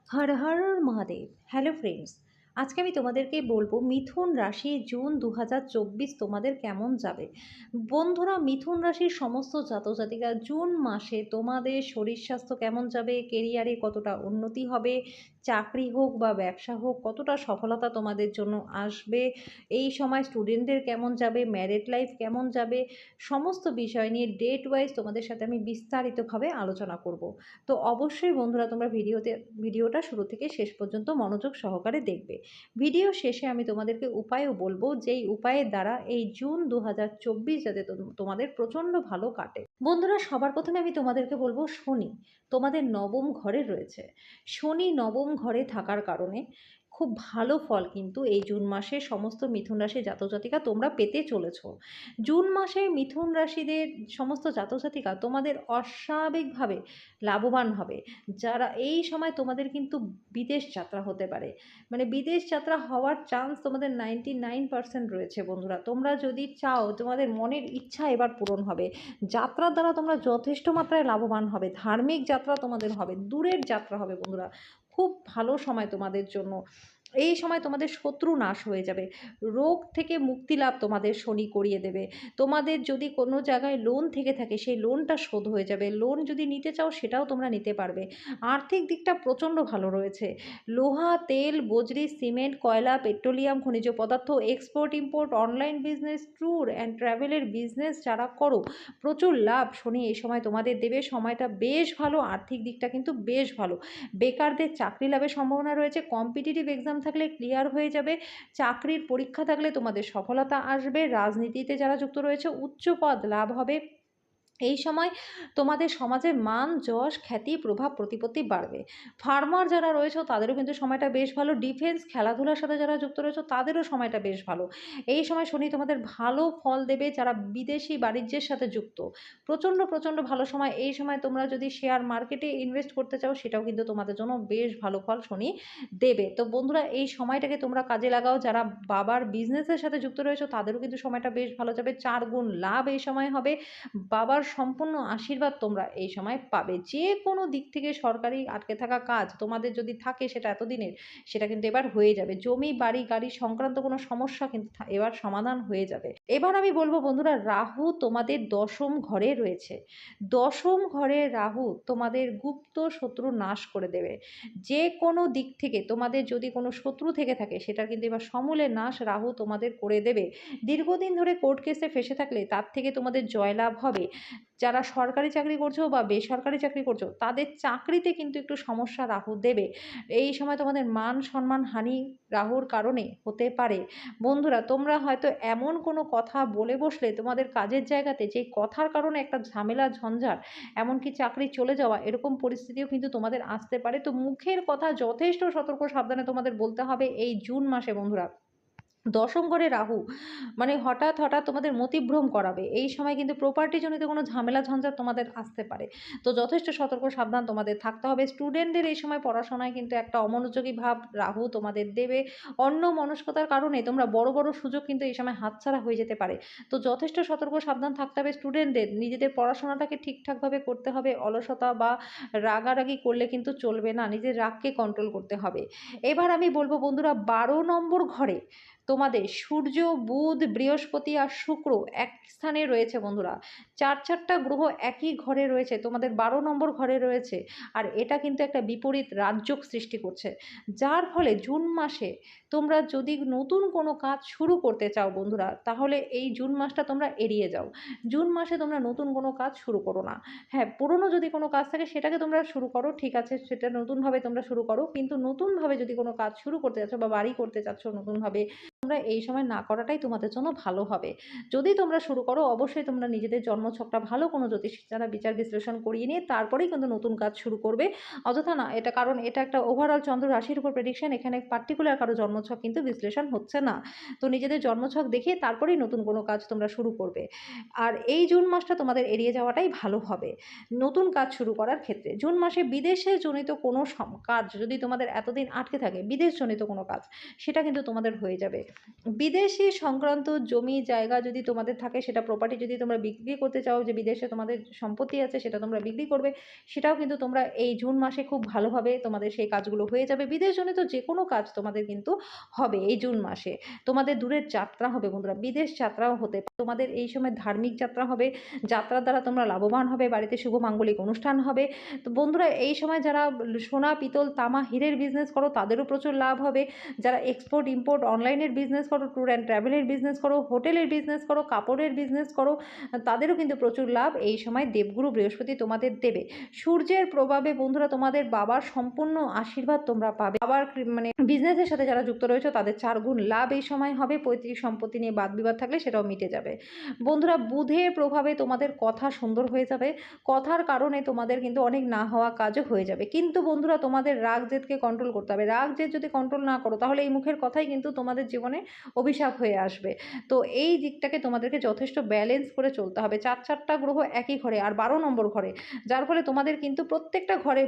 Har Har Mahadev. Hello friends, আজকে আমি তোমাদেরকে বলবো মিথুন রাশি জুন 2024 তোমাদের কেমন যাবে। বন্ধুরা, মিথুন রাশির সমস্ত জাতজাতিকা জুন মাসে তোমাদের শরীর স্বাস্থ্য কেমন যাবে, কেরিয়ারে কতটা উন্নতি হবে, চাকরি হোক বা ব্যবসা হোক কতটা সফলতা তোমাদের জন্য আসবে, এই সময় স্টুডেন্টদের কেমন যাবে, ম্যারিড লাইফ কেমন যাবে, সমস্ত বিষয় নিয়ে ডেট ওয়াইজ তোমাদের সাথে আমি বিস্তারিতভাবে আলোচনা করব। তো অবশ্যই বন্ধুরা, তোমরা ভিডিওটা শুরু থেকে শেষ পর্যন্ত মনোযোগ সহকারে দেখবে। ভিডিও শেষে আমি তোমাদেরকে উপায়ও বলবো, যেই উপায়ের দ্বারা এই জুন 2024 যাতে তোমাদের প্রচণ্ড ভালো কাটে। বন্ধুরা, সবার প্রথমে আমি তোমাদেরকে বলবো, শনি তোমাদের নবম ঘরে রয়েছে। শনি নবম ঘরে থাকার কারণে খুব ভালো ফল কিন্তু এই জুন মাসে সমস্ত মিথুন রাশি জাতজাতিকা তোমরা পেতে চলেছ। জুন মাসে মিথুন রাশিদের সমস্ত জাতজাতিকা তোমাদের অস্বাভাবিকভাবে লাভবান হবে। যারা এই সময় তোমাদের কিন্তু বিদেশ যাত্রা হতে পারে, মানে বিদেশ যাত্রা হওয়ার চান্স তোমাদের 99% রয়েছে। বন্ধুরা, তোমরা যদি চাও, তোমাদের মনের ইচ্ছা এবার পূরণ হবে। যাত্রার দ্বারা তোমরা যথেষ্ট মাত্রায় লাভবান হবে। ধার্মিক যাত্রা তোমাদের হবে, দূরের যাত্রা হবে। বন্ধুরা, খুব ভালো সময় তোমাদের জন্য। এই সময় তোমাদের শত্রু নাশ হয়ে যাবে। রোগ থেকে মুক্তি লাভ তোমাদের শনি করিয়ে দেবে। তোমাদের যদি কোনো জায়গায় লোন থেকে থাকে, সেই লোনটা শোধ হয়ে যাবে। লোন যদি নিতে চাও, সেটাও তোমরা নিতে পারবে। আর্থিক দিকটা প্রচণ্ড ভালো রয়েছে। লোহা, তেল, বজ্রি, সিমেন্ট, কয়লা, পেট্রোলিয়াম, খনিজ পদার্থ, export import, online business, tour and ট্রাভেলের বিজনেস যারা করো, প্রচুর লাভ শনি এই সময় তোমাদের দেবে। সময়টা বেশ ভালো, আর্থিক দিকটা কিন্তু বেশ ভালো। বেকারদের চাকরি লাভের সম্ভাবনা রয়েছে। কম্পিটিটিভ এক্সাম থাকলে ক্লিয়ার হয়ে যাবে। চাকরির পরীক্ষা থাকলে তোমাদের সফলতা আসবে। রাজনীতিতে যারা যুক্ত রয়েছে, উচ্চ পদ লাভ হবে। এই সময় তোমাদের সমাজে মান, যশ, খ্যাতি, প্রভাব, প্রতিপত্তি বাড়বে। ফার্মার যারা রয়েছে তাদেরও কিন্তু সময়টা বেশ ভালো। ডিফেন্স, খেলাধুলার সাথে যারা যুক্ত রয়েছে তাদেরও সময়টা বেশ ভালো। এই সময় শনি তোমাদের ভালো ফল দেবে। যারা বিদেশি বাণিজ্যের সাথে যুক্ত, প্রচণ্ড প্রচণ্ড ভালো সময়। এই সময় তোমরা যদি শেয়ার মার্কেটে ইনভেস্ট করতে চাও, সেটাও কিন্তু তোমাদের জন্য বেশ ভালো ফল শনি দেবে। তো বন্ধুরা, এই সময়টাকে তোমরা কাজে লাগাও। যারা বাবার বিজনেসের সাথে যুক্ত রয়েছে তাদেরও কিন্তু সময়টা বেশ ভালো যাবে। 4 গুণ লাভ এই সময় হবে। বাবার সম্পূর্ণ আশীর্বাদ তোমরা এই সময় পাবে। যে কোনো দিক থেকে সরকারি আটকে থাকা কাজ তোমাদের যদি থাকে, সেটা এতদিনের, সেটা কিন্তু এবার হয়ে যাবে। জমি, বাড়ি, গাড়ি সংক্রান্ত কোনো সমস্যা কিন্তু এবার সমাধান হয়ে যাবে। এবার আমি বলবো বন্ধুরা, রাহু তোমাদের দশম ঘরে রয়েছে। দশম ঘরে রাহু তোমাদের গুপ্ত শত্রু নাশ করে দেবে। যে কোনো দিক থেকে তোমাদের যদি কোনো শত্রু থেকে থাকে, সেটা কিন্তু এবার সমূলে নাশ রাহু তোমাদের করে দেবে। দীর্ঘদিন ধরে কোর্ট কেসে ফেঁসে থাকলে তার থেকে তোমাদের জয়লাভ হবে। যারা সরকারি চাকরি করছো বা বেসরকারি চাকরি করছো, তাদের চাকরিতে কিন্তু একটু সমস্যা রাহু দেবে। এই সময় তোমাদের মান সম্মান হানি রাহুর কারণে হতে পারে। বন্ধুরা, তোমরা হয়তো এমন কোনো কথা বলে বসলে, তোমাদের কাজের জায়গাতে যে কথার কারণে একটা ঝামেলা, ঝঞ্ঝাট, এমনকি চাকরি চলে যাওয়া, এরকম পরিস্থিতিও কিন্তু তোমাদের আসতে পারে। তো মুখের কথা যথেষ্ট সতর্ক সাবধানে তোমাদের বলতে হবে এই জুন মাসে। বন্ধুরা, দশম ঘরে রাহু মানে হঠাৎ হঠাৎ তোমাদের মতিভ্রম করাবে। এই সময় কিন্তু প্রপার্টি জনিত কোনো ঝামেলা ঝঞ্ঝাট তোমাদের আসতে পারে। তো যথেষ্ট সতর্ক সাবধান তোমাদের থাকতে হবে। স্টুডেন্টদের এই সময় পড়াশোনায় কিন্তু একটা অমনোযোগী ভাব রাহু তোমাদের দেবে। অন্য মনস্কতার কারণে তোমরা বড় বড় সুযোগ কিন্তু এই সময় হাতছাড়া হয়ে যেতে পারে। তো যথেষ্ট সতর্ক সাবধান থাকতে হবে। স্টুডেন্টদের নিজেদের পড়াশোনাটাকে ঠিকঠাকভাবে করতে হবে। অলসতা বা রাগারাগি করলে কিন্তু চলবে না। নিজের রাগকে কন্ট্রোল করতে হবে। এবার আমি বলবো বন্ধুরা, 12 নম্বর ঘরে তোমাদের সূর্য, বুধ, বৃহস্পতি আর শুক্র এক স্থানে রয়েছে। বন্ধুরা, চারটা গ্রহ একই ঘরে রয়েছে, তোমাদের 12 নম্বর ঘরে রয়েছে। আর এটা কিন্তু একটা বিপরীত রাজযোগ সৃষ্টি করছে। যার ফলে জুন মাসে তোমরা যদি নতুন কোনো কাজ শুরু করতে চাও বন্ধুরা, তাহলে এই জুন মাসটা তোমরা এড়িয়ে যাও। জুন মাসে তোমরা নতুন কোনো কাজ শুরু করো না। হ্যাঁ, পুরনো যদি কোনো কাজ থাকে সেটাকে তোমরা শুরু করো, ঠিক আছে, সেটা নতুনভাবে তোমরা শুরু করো। কিন্তু নতুনভাবে যদি কোনো কাজ শুরু করতে চাচ্ছ বা বাড়ি করতে চাচ্ছ নতুনভাবে, তোমরা এই সময় না করাটাই তোমাদের জন্য ভালো হবে। যদি তোমরা শুরু করো, অবশ্যই তোমরা নিজেদের জন্মছকটা ভালো কোনো জ্যোতিষী দ্বারা বিচার বিশ্লেষণ করিয়ে নিয়ে তারপরেই কিন্তু নতুন কাজ শুরু করবে। অযথা না। এটা কারণ এটা একটা ওভারঅল চন্দ্র রাশির উপর প্রেডিকশন, এখানে পার্টিকুলার কারো জন্মছক কিন্তু বিশ্লেষণ হচ্ছে না। তো নিজেদের জন্মছক দেখে তারপরেই নতুন কোনো কাজ তোমরা শুরু করবে। আর এই জুন মাসটা তোমাদের এড়িয়ে যাওয়াটাই ভালো হবে নতুন কাজ শুরু করার ক্ষেত্রে। জুন মাসে বিদেশে জনিত কোনো কাজ যদি তোমাদের এতদিন আটকে থাকে, বিদেশ জনিত কোনো কাজ, সেটা কিন্তু তোমাদের হয়ে যাবে। বিদেশি সংক্রান্ত জমি জায়গা যদি তোমাদের থাকে, সেটা প্রপার্টি যদি তোমরা বিক্রি করতে চাও, যে বিদেশে তোমাদের সম্পত্তি আছে সেটা তোমরা বিক্রি করবে, সেটাও কিন্তু তোমরা এই জুন মাসে খুব ভালোভাবে তোমাদের সেই কাজগুলো হয়ে যাবে। বিদেশজনিত যে কোনো কাজ তোমাদের কিন্তু হবে এই জুন মাসে। তোমাদের দূরের যাত্রা হবে বন্ধুরা, বিদেশ যাত্রাও হতে পারে। তোমাদের এই সময় ধার্মিক যাত্রা হবে, যাত্রার দ্বারা তোমরা লাভবান হবে, বাড়িতে শুভ মাঙ্গলিক অনুষ্ঠান হবে। তো বন্ধুরা এই সময় যারা সোনা পিতল তামা হীরের বিজনেস করো তাদেরও প্রচুর লাভ হবে। যারা এক্সপোর্ট ইম্পোর্ট অনলাইনের বিজনেস করো, ট্যুর অ্যান্ড ট্রাভেলের বিজনেস করো, হোটেলের বিজনেস করো, কাপড়ের বিজনেস করো, তাদেরও কিন্তু প্রচুর লাভ এই সময় দেবগুরু বৃহস্পতি তোমাদের দেবে। সূর্যের প্রভাবে বন্ধুরা তোমাদের বাবার সম্পূর্ণ আশীর্বাদ তোমরা পাবে। বাবার মানে বিজনেসের সাথে যারা যুক্ত রয়েছে তাদের 4 গুণ লাভ এই সময় হবে। পৈতৃক সম্পত্তি নিয়ে বাদ বিবাদ থাকলে সেটাও মিটে যাবে। বন্ধুরা বুধের প্রভাবে তোমাদের কথা সুন্দর হয়ে যাবে। কথার কারণে তোমাদের কিন্তু অনেক না হওয়া কাজও হয়ে যাবে। কিন্তু বন্ধুরা তোমাদের রাগ জেদকে কন্ট্রোল করতে হবে। রাগ জেদ যদি কন্ট্রোল না করো তাহলে এই মুখের কথাই কিন্তু তোমাদের জীবনে অভিশাপ হয়ে আসবে। তো এই দিকটাকে তোমাদেরকে যথেষ্ট ব্যালেন্স করে চলতে হবে। 4টা গ্রহ একই ঘরে আর 12 নম্বর ঘরে, যার ফলে তোমাদের কিন্তু প্রত্যেকটা ঘরে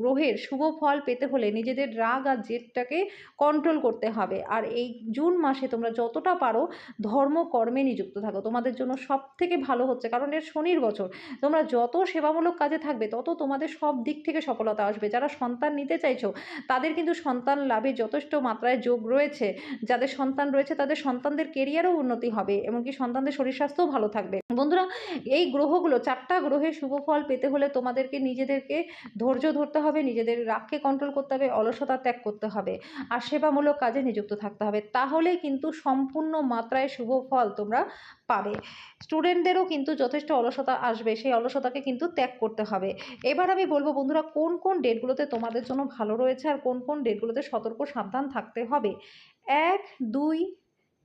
গ্রহের শুভ ফল পেতে হলে নিজেদের রাগ আর জেদটাকে কন্ট্রোল করতে হবে। আর এই জুন মাসে তোমরা যতটা পারো ধর্মকর্মে নিযুক্ত থাকো, তোমাদের জন্য সব থেকে ভালো হচ্ছে। কারণ এর শনির বছর, তোমরা যত সেবামূলক কাজে থাকবে তত তোমাদের সব দিক থেকে সফলতা আসবে। যারা সন্তান নিতে চাইছো তাদের কিন্তু সন্তান লাভে যথেষ্ট মাত্রায় যোগ রয়েছে। যাদের সন্তান রয়েছে তাদের সন্তানদের কেরিয়ারও উন্নতি হবে, এমনকি সন্তানদের শরীর স্বাস্থ্যও ভালো থাকবে। বন্ধুরা এই গ্রহগুলো 4টা গ্রহের শুভ ফল পেতে হলে তোমাদেরকে নিজেদেরকে ধৈর্য ধরতে হবে, নিজেদের রাগকে কন্ট্রোল করতে হবে, অলসতা ত্যাগ করতে হবে আর সেবামূলক কাজে নিযুক্ত থাকতে হবে। তাহলে কিন্তু সম্পূর্ণ মাত্রায় শুভ ফল তোমরা পাবে। স্টুডেন্টদেরও কিন্তু যথেষ্ট অলসতা আসবে, সেই অলসতাকে কিন্তু ত্যাগ করতে হবে। এবার আমি বলবো বন্ধুরা কোন কোন ডেটগুলোতে তোমাদের জন্য ভালো রয়েছে আর কোন কোন ডেটগুলোতে সতর্ক সাবধান থাকতে হবে। 1, 2,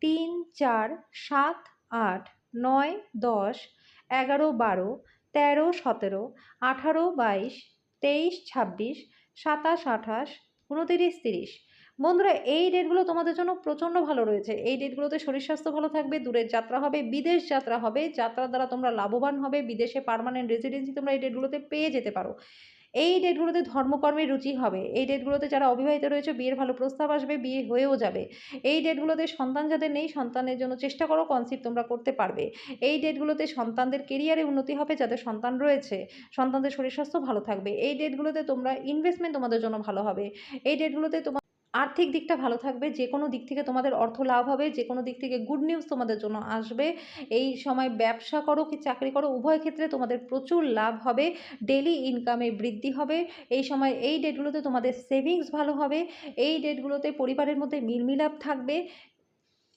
3, 4, 7, 8, 9, 10, 11, 12, 13, 17, 18, 22, 23, 26, 27, 28, 29, 30। বন্ধুরা এই ডেটগুলো তোমাদের জন্য প্রচণ্ড ভালো রয়েছে। এই ডেটগুলোতে শরীর স্বাস্থ্য ভালো থাকবে, দূরের যাত্রা হবে, বিদেশ যাত্রা হবে, যাত্রার দ্বারা তোমরা লাভবান হবে, বিদেশে পার্মানেন্ট রেসিডেন্সি তোমরা এই ডেটগুলোতে পেয়ে যেতে পারো। এই ডেটগুলোতে ধর্মকর্মের রুচি হবে। এই ডেটগুলোতে যারা অবিবাহিত রয়েছে বিয়ের ভালো প্রস্তাব আসবে, বিয়ে হয়েও যাবে। এই ডেটগুলোতে সন্তান যাদের নেই সন্তানের জন্য চেষ্টা করো, কনসিভ তোমরা করতে পারবে। এই ডেটগুলোতে সন্তানদের কেরিয়ারে উন্নতি হবে, যাদের সন্তান রয়েছে সন্তানদের শরীর স্বাস্থ্য ভালো থাকবে। এই ডেটগুলোতে তোমরা ইনভেস্টমেন্ট তোমাদের জন্য ভালো হবে। এই ডেটগুলোতে তোমার আর্থিক দিকটা ভালো থাকবে, যে কোনো দিক থেকে তোমাদের অর্থ লাভ হবে, যে কোনো দিক থেকে গুড নিউজ তোমাদের জন্য আসবে। এই সময় ব্যবসা করো কি চাকরি করো উভয় ক্ষেত্রে তোমাদের প্রচুর লাভ হবে, ডেলি ইনকামে বৃদ্ধি হবে। এই সময় এই ডেটগুলোতে তোমাদের সেভিংস ভালো হবে। এই ডেটগুলোতে পরিবারের মধ্যে মিলমিলাপ থাকবে।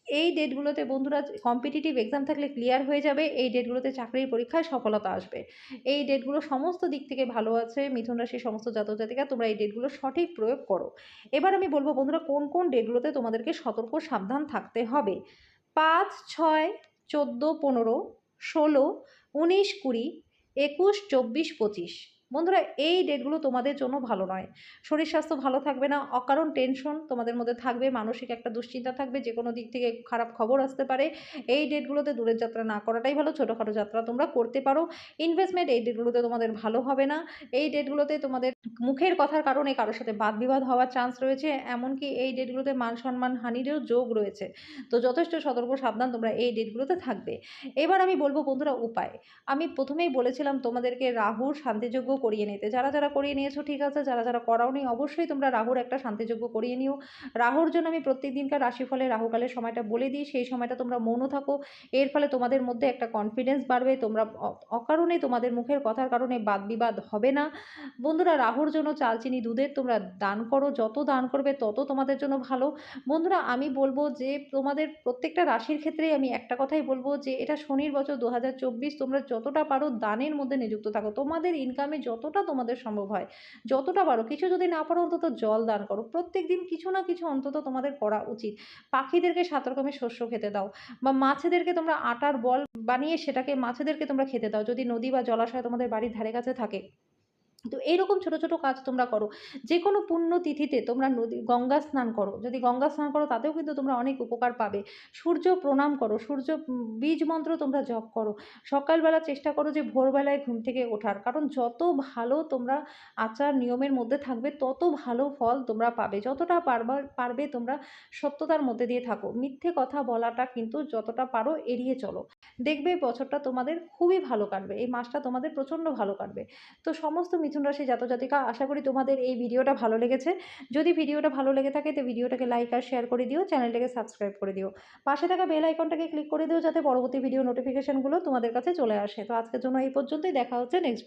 এই ডেটগুলোতে বন্ধুরা কম্পিটিটিভ এক্সাম থাকলে ক্লিয়ার হয়ে যাবে। এই ডেটগুলোতে চাকরির পরীক্ষায় সফলতা আসবে। এই ডেটগুলো সমস্ত দিক থেকে ভালো আছে। মিথুন রাশির সমস্ত জাতক জাতিকা তোমরা এই ডেটগুলো সঠিক প্রয়োগ করো। এবার আমি বলবো বন্ধুরা কোন কোন ডেটগুলোতে তোমাদেরকে সতর্ক সাবধান থাকতে হবে। 5, 6, 14, 15, 16, 19, 20, 21, 24, 25। বন্ধুরা এই ডেটগুলো তোমাদের জন্য ভালো নয়। শরীর স্বাস্থ্য ভালো থাকবে না, অকারণ টেনশন তোমাদের মধ্যে থাকবে, মানসিক একটা দুশ্চিন্তা থাকবে, যে কোনো দিক থেকে খারাপ খবর আসতে পারে। এই ডেটগুলোতে দূরের যাত্রা না করাটাই ভালো, ছোটোখাটো যাত্রা তোমরা করতে পারো। ইনভেস্টমেন্ট এই ডেটগুলোতে তোমাদের ভালো হবে না। এই ডেটগুলোতে তোমাদের মুখের কথার কারণে কারোর সাথে বাদ বিবাদ হওয়ার চান্স রয়েছে, এমনকি এই ডেটগুলোতে মান সম্মান হানিরও যোগ রয়েছে। তো যথেষ্ট সতর্ক সাবধান তোমরা এই ডেটগুলোতে থাকবে। এবার আমি বলবো বন্ধুরা উপায়। আমি প্রথমেই বলেছিলাম তোমাদেরকে রাহুর শান্তিযজ্ঞ করিয়ে নিতে। যারা যারা করিয়ে নিয়েছো ঠিক আছে, যারা যারা করাওনি অবশ্যই তোমরা রাহুর একটা শান্তিযজ্ঞ করিয়ে নিও। রাহুর জন্য আমি প্রত্যেক দিনকার রাশিফলে রাহুকালের সময়টা বলে দিই, সেই সময়টা তোমরা মৌন থাকো। এর ফলে তোমাদের মধ্যে একটা কনফিডেন্স বাড়বে, তোমরা অকারণে তোমাদের মুখের কথার কারণে বাদ বিবাদ হবে না। বন্ধুরা রাহুর জন্য চাল চিনি দুধের তোমরা দান করো, যত দান করবে তত তোমাদের জন্য ভালো। বন্ধুরা আমি বলবো যে তোমাদের প্রত্যেকটা রাশির ক্ষেত্রেই আমি একটা কথাই বলবো যে এটা শনির বছর 2024, তোমরা যতটা পারো দানের মধ্যে নিযুক্ত থাকো। তোমাদের ইনকামে যতটা তোমাদের সম্ভব হয় যতটা পারো, কিছু যদি না পারো অন্তত জল দান করো। প্রত্যেক দিন কিছু না কিছু অন্তত তোমাদের করা উচিত। পাখিদেরকে 7 রকমের শস্য খেতে দাও, বা মাছেদেরকে তোমরা আটার বল বানিয়ে সেটাকে মাছেদেরকে তোমরা খেতে দাও, যদি নদী বা জলাশয় তোমাদের বাড়ির ধারে কাছে থাকে। তো এইরকম ছোট, ছোট কাজ তোমরা করো। যেকোনো পুণ্যতিথিতে তোমরা গঙ্গা স্নান করো। যদি গঙ্গা স্নান করো তাতেও কিন্তু তোমরা অনেক উপকার পাবে। সূর্য প্রণাম করো, সূর্য বীজ মন্ত্র তোমরা জপ করো। সকালবেলা চেষ্টা করো যে ভোরবেলায় ঘুম থেকে ওঠার। কারণ যত ভালো তোমরা আচার নিয়মের মধ্যে থাকবে তত ভালো ফল তোমরা পাবে। যতটা পারবে তোমরা সত্যতার মধ্যে দিয়ে থাকো। মিথ্যে কথা বলাটা কিন্তু যতটা পারো এড়িয়ে চলো। দেখবে বছরটা তোমাদের খুবই ভালো কাটবে। এই মাসটা তোমাদের প্রচণ্ড ভালো কাটবে। তো সমস্ত মিথুন রাশি জাতক-জাতিকা, আশা করি তোমাদের এই ভিডিওটা ভালো লেগেছে। যদি ভিডিওটা ভালো লেগে থাকে তো ভিডিওটাকে লাইক আর শেয়ার করে দিও, চ্যানেলটাকে সাবস্ক্রাইব করে দিও। পাশে থাকা বেল আইকনটাকে ক্লিক করে দিও যাতে পরবর্তী ভিডিও নোটিফিকেশনগুলো তোমাদের কাছে চলে আসে। তো আজকের জন্য এই পর্যন্তই, দেখা হচ্ছে নেক্সট